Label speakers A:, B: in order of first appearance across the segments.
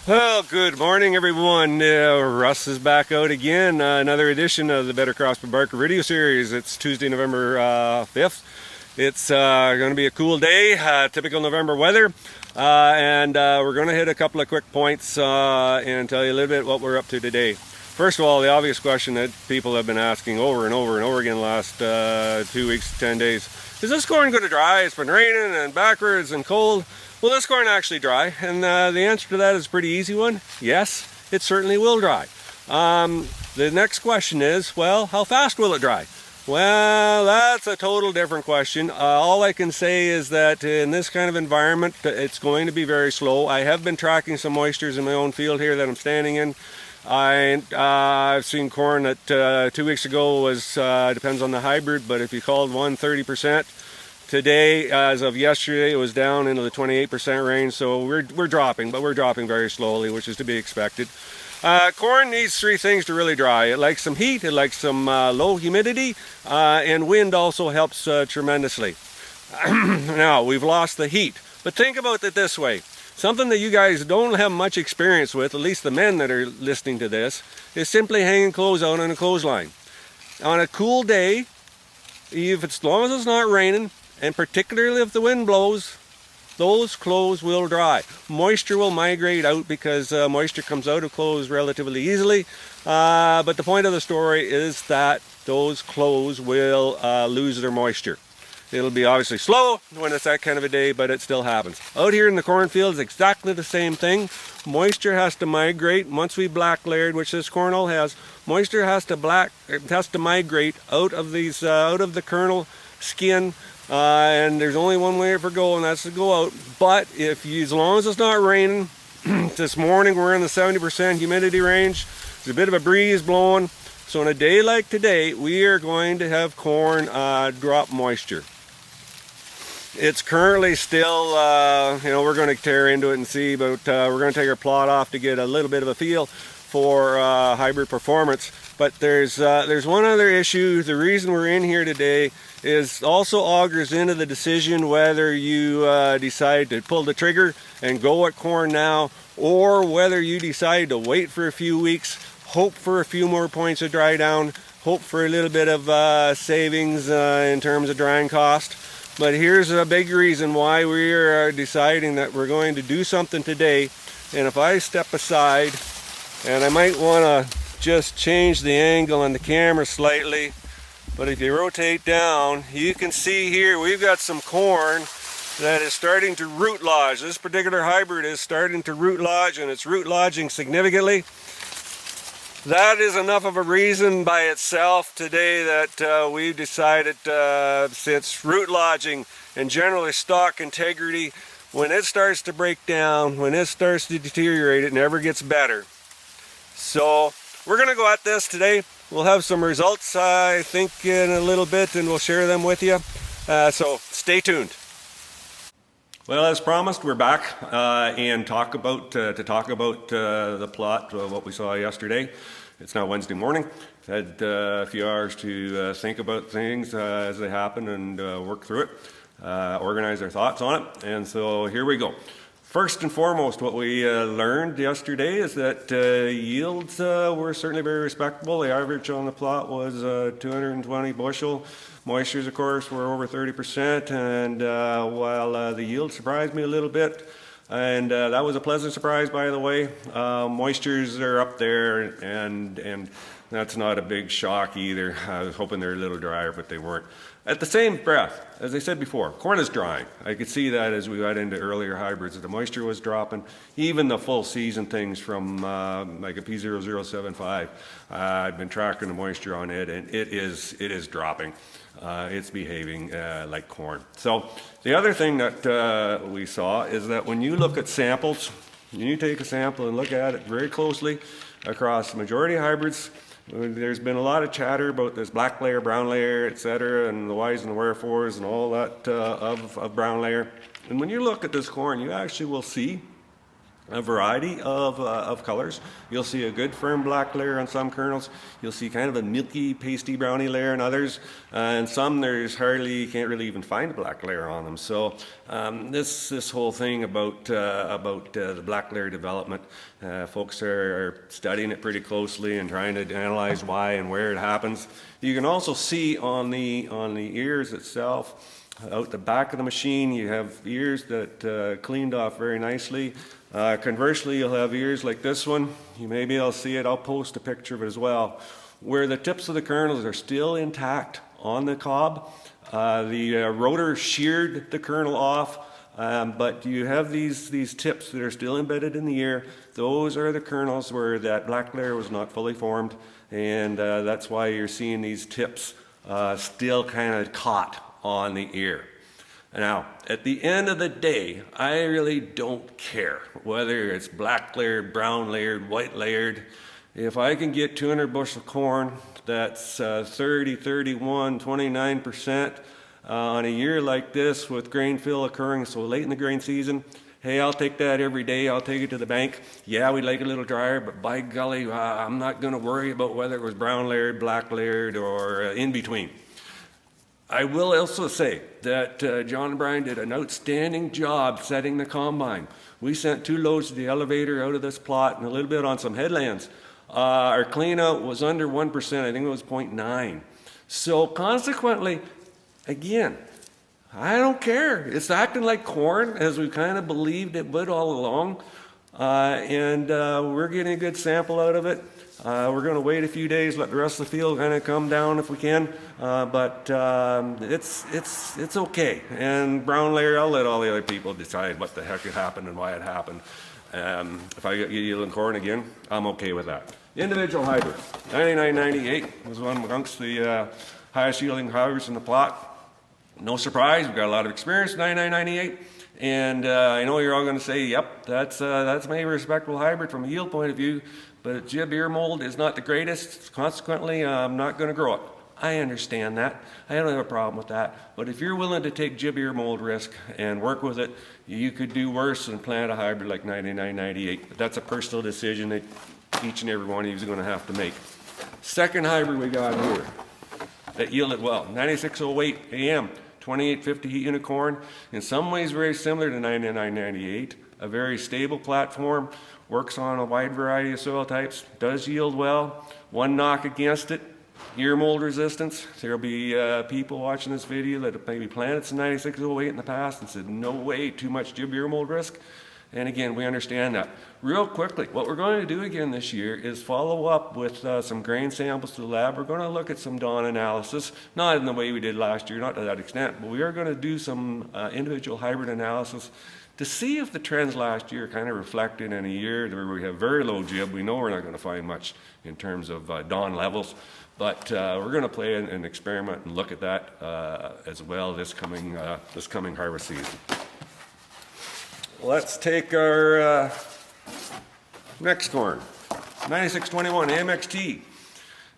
A: Well, good morning, everyone. Russ is back out again. Another edition of the Better Crops Per Barker video series. It's Tuesday, November 5th. It's going to be a cool day, typical November weather. And we're going to hit a couple of quick points and tell you a little bit what we're up to today. First of all, the obvious question that people have been asking over and over and over again the last 2 weeks, 10 days. Is this corn going to dry? It's been raining and backwards and cold. Will this corn actually dry? And the answer to that is a pretty easy one. Yes, it certainly will dry. The next question is, well, how fast will it dry? Well, that's a total different question. All I can say is that in this kind of environment, it's going to be very slow. I have been tracking some moistures in my own field here that I'm standing in. I've seen corn that 2 weeks ago was, depends on the hybrid, but if you called one 30%, today, as of yesterday, it was down into the 28% range, so we're dropping, but we're dropping very slowly, which is to be expected. Corn needs three things to really dry. It likes some heat, it likes some low humidity, and wind also helps tremendously. Now, we've lost the heat, but think about it this way. Something that you guys don't have much experience with, at least the men that are listening to this, is simply hanging clothes out on a clothesline. On a cool day, as long as it's not raining, and particularly if the wind blows, those clothes will dry. Moisture will migrate out because moisture comes out of clothes relatively easily. But the point of the story is that those clothes will lose their moisture. It'll be obviously slow when it's that kind of a day, but it still happens. Out here in the cornfields, exactly the same thing. Moisture has to migrate. Once we black layered, which this corn all has, moisture has to migrate out of the kernel skin. And there's only one way for go, and that's to go out. But as long as it's not raining, this morning we're in the 70% humidity range. There's a bit of a breeze blowing. So on a day like today, we are going to have corn drop moisture. It's currently still, we're going to tear into it and see, but we're going to take our plot off to get a little bit of a feel for hybrid performance. But there's one other issue. The reason we're in here today is also augurs into the decision whether you decide to pull the trigger and go at corn now, or whether you decide to wait for a few weeks, hope for a few more points of dry down, hope for a little bit of savings in terms of drying cost. But here's a big reason why we are deciding that we're going to do something today. And if I step aside, and I might want to just change the angle on the camera slightly, but if you rotate down, you can see here we've got some corn that is starting to root lodge. This particular hybrid is starting to root lodge, and it's root lodging significantly. That is enough of a reason by itself today that we've decided since root lodging and generally stalk integrity, when it starts to break down, when it starts to deteriorate, it never gets better. So we're going to go at this today. We'll have some results, I think, in a little bit, and we'll share them with you. So stay tuned. Well, as promised, we're back and talk about the plot, what we saw yesterday. It's now Wednesday morning. Had a few hours to think about things as they happen and work through it, organize our thoughts on it. And so here we go. First and foremost, what we learned yesterday is that yields were certainly very respectable. The average on the plot was 220 bushel. Moistures, of course, were over 30%, and while the yield surprised me a little bit, and that was a pleasant surprise, by the way. Moistures are up there, and that's not a big shock either. I was hoping they're a little drier, but they weren't. At the same breath, as I said before, corn is drying. I could see that as we got into earlier hybrids, that the moisture was dropping. Even the full season things from like a P0075, I've been tracking the moisture on it, and it is dropping. It's behaving like corn. So the other thing that we saw is that when you look at samples, you take a sample and look at it very closely across the majority of hybrids. There's been a lot of chatter about this black layer, brown layer, etc., and the whys and the wherefores and all that of brown layer. And when you look at this corn, you actually will see a variety of colors. You'll see a good firm black layer on some kernels. You'll see kind of a milky, pasty brownie layer on others. And some there's hardly, you can't really even find a black layer on them. So this whole thing about the black layer development, folks are studying it pretty closely and trying to analyze why and where it happens. You can also see on the ears itself, out the back of the machine, you have ears that cleaned off very nicely. Conversely, you'll have ears like this one. You may be able to see it. I'll post a picture of it as well, where the tips of the kernels are still intact on the cob. The rotor sheared the kernel off, but you have these tips that are still embedded in the ear. Those are the kernels where that black layer was not fully formed, and that's why you're seeing these tips still kind of caught on the ear. Now, at the end of the day, I really don't care whether it's black layered, brown layered, white layered. If I can get 200 bushel of corn, that's 30, 31, 29% on a year like this with grain fill occurring so late in the grain season, hey, I'll take that every day. I'll take it to the bank. Yeah, we'd like a little drier, but by golly, I'm not going to worry about whether it was brown layered, black layered, or in between. I will also say that John and Brian did an outstanding job setting the combine. We sent 2 loads to the elevator out of this plot and a little bit on some headlands. Our clean out was under 1%, I think it was 0.9. So consequently, again, I don't care. It's acting like corn, as we kind of believed it would all along. And we're getting a good sample out of it. We're going to wait a few days, let the rest of the field kind of come down if we can, but it's okay. And brown layer, I'll let all the other people decide what the heck happened and why it happened. If I get yielding corn again, I'm okay with that. Individual hybrids. 9998 was one amongst the highest yielding hybrids in the plot. No surprise, we've got a lot of experience in 9998. And I know you're all going to say, yep, that's maybe a respectable hybrid from a yield point of view, but jib ear mold is not the greatest. Consequently, I'm not going to grow it. I understand that. I don't have a problem with that. But if you're willing to take jib ear mold risk and work with it, you could do worse than plant a hybrid like 9998. But that's a personal decision that each and every one of you is going to have to make. Second hybrid we got here that yielded well, 9608 AM. 2850 heat unit corn, in some ways very similar to 9998, a very stable platform, works on a wide variety of soil types, does yield well. One knock against it, ear mold resistance. There'll be people watching this video that have maybe planted some 9608 in the past and said, no way, too much jib ear mold risk. And again, we understand that. Real quickly, what we're going to do again this year is follow up with some grain samples to the lab. We're going to look at some DON analysis, not in the way we did last year, not to that extent, but we are going to do some individual hybrid analysis to see if the trends last year kind of reflected in a year where we have very low jib. We know we're not going to find much in terms of DON levels, but we're going to play an experiment and look at that as well this coming harvest season. Let's take our next corn, 9621 AMXT.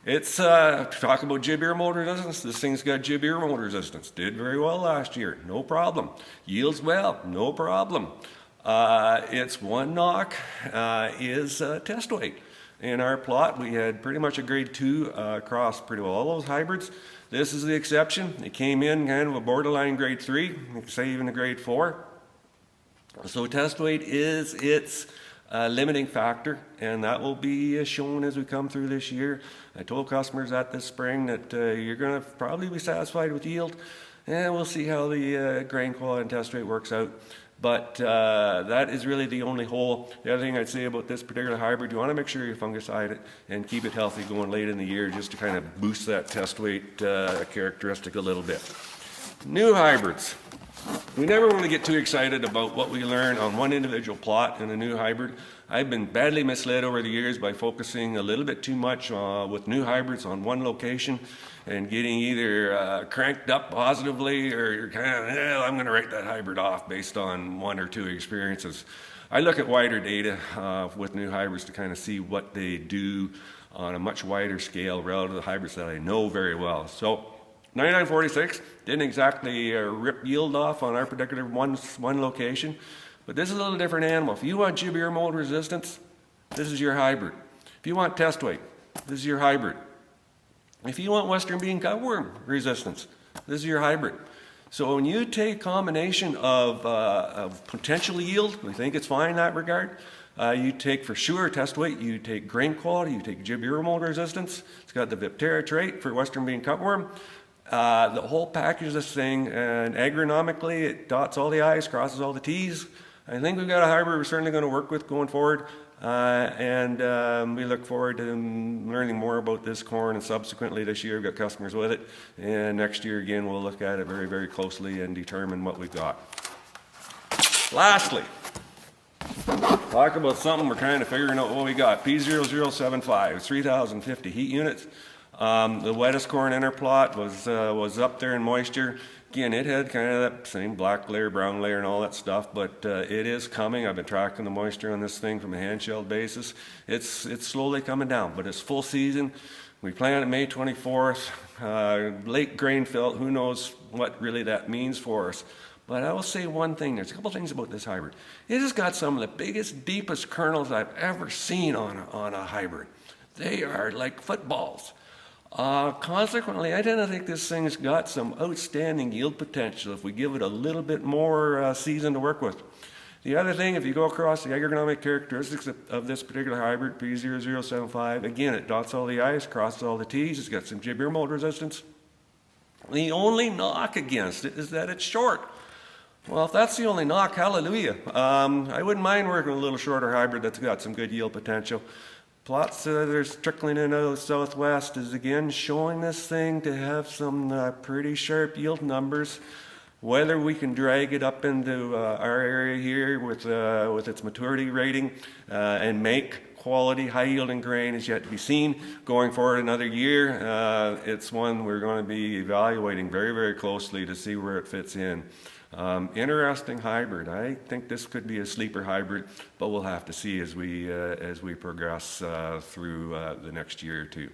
A: It's talk about jib ear mold resistance. This thing's got jib ear mold resistance. Did very well last year, no problem. Yields well, no problem. Its one knock is test weight. In our plot, we had pretty much a grade 2 across pretty well all those hybrids. This is the exception. It came in kind of a borderline grade 3, you could say even a grade 4. So test weight is its limiting factor, and that will be shown as we come through this year. I told customers that this spring that you're going to probably be satisfied with yield, and we'll see how the grain quality and test weight works out. But that is really the only hole. The other thing I'd say about this particular hybrid, you want to make sure you fungicide it and keep it healthy going late in the year just to kind of boost that test weight characteristic a little bit. New hybrids. We never want to get too excited about what we learn on one individual plot in a new hybrid. I've been badly misled over the years by focusing a little bit too much with new hybrids on one location and getting either cranked up positively or you're kind of, I'm going to write that hybrid off based on 1 or 2 experiences. I look at wider data with new hybrids to kind of see what they do on a much wider scale relative to the hybrids that I know very well. So 9946 didn't exactly rip yield off on our particular one location, But this is a little different animal. If you want jib ear mold resistance, this is your hybrid. If you want test weight, this is your hybrid. If you want western bean cutworm resistance, this is your hybrid. So when you take combination of potential yield, we think it's fine in that regard. You take for sure test weight, you take grain quality, you take jib ear mold resistance. It's got the Viptera trait for western bean cutworm. The whole package of this thing, and agronomically, it dots all the I's, crosses all the T's. I think we've got a hybrid we're certainly going to work with going forward. We look forward to learning more about this corn, and subsequently this year we've got customers with it, and next year again we'll look at it very, very closely and determine what we've got. Lastly, talk about something we're kind of figuring out what we got. P0075, 3,050 heat units. The wettest corn in our plot was up there in moisture. Again, it had kind of that same black layer, brown layer, and all that stuff, but it is coming. I've been tracking the moisture on this thing from a handshelled basis. It's slowly coming down, but it's full season. We planted May 24th, late grain fill. Who knows what really that means for us. But I will say one thing. There's a couple things about this hybrid. It has got some of the biggest, deepest kernels I've ever seen on a hybrid. They are like footballs. Consequently, I tend to think this thing's got some outstanding yield potential if we give it a little bit more season to work with. The other thing, if you go across the agronomic characteristics of this particular hybrid, P0075, again, it dots all the I's, crosses all the T's, it's got some jib ear mold resistance. The only knock against it is that it's short. Well, if that's the only knock, hallelujah. I wouldn't mind working with a little shorter hybrid that's got some good yield potential. Plots there's trickling in out of the southwest is again showing this thing to have some pretty sharp yield numbers. Whether we can drag it up into our area here with its maturity rating and make quality high yielding grain is yet to be seen. Going forward another year, it's one we're going to be evaluating very, very closely to see where it fits in. Interesting hybrid. I think this could be a sleeper hybrid, but we'll have to see as we progress through the next year or two.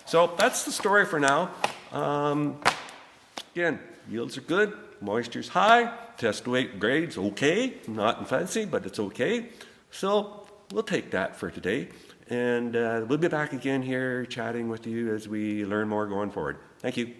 A: So that's the story for now. Again, yields are good, moisture's high, test weight grade's okay, not fancy, but it's okay. So we'll take that for today, and we'll be back again here chatting with you as we learn more going forward. Thank you.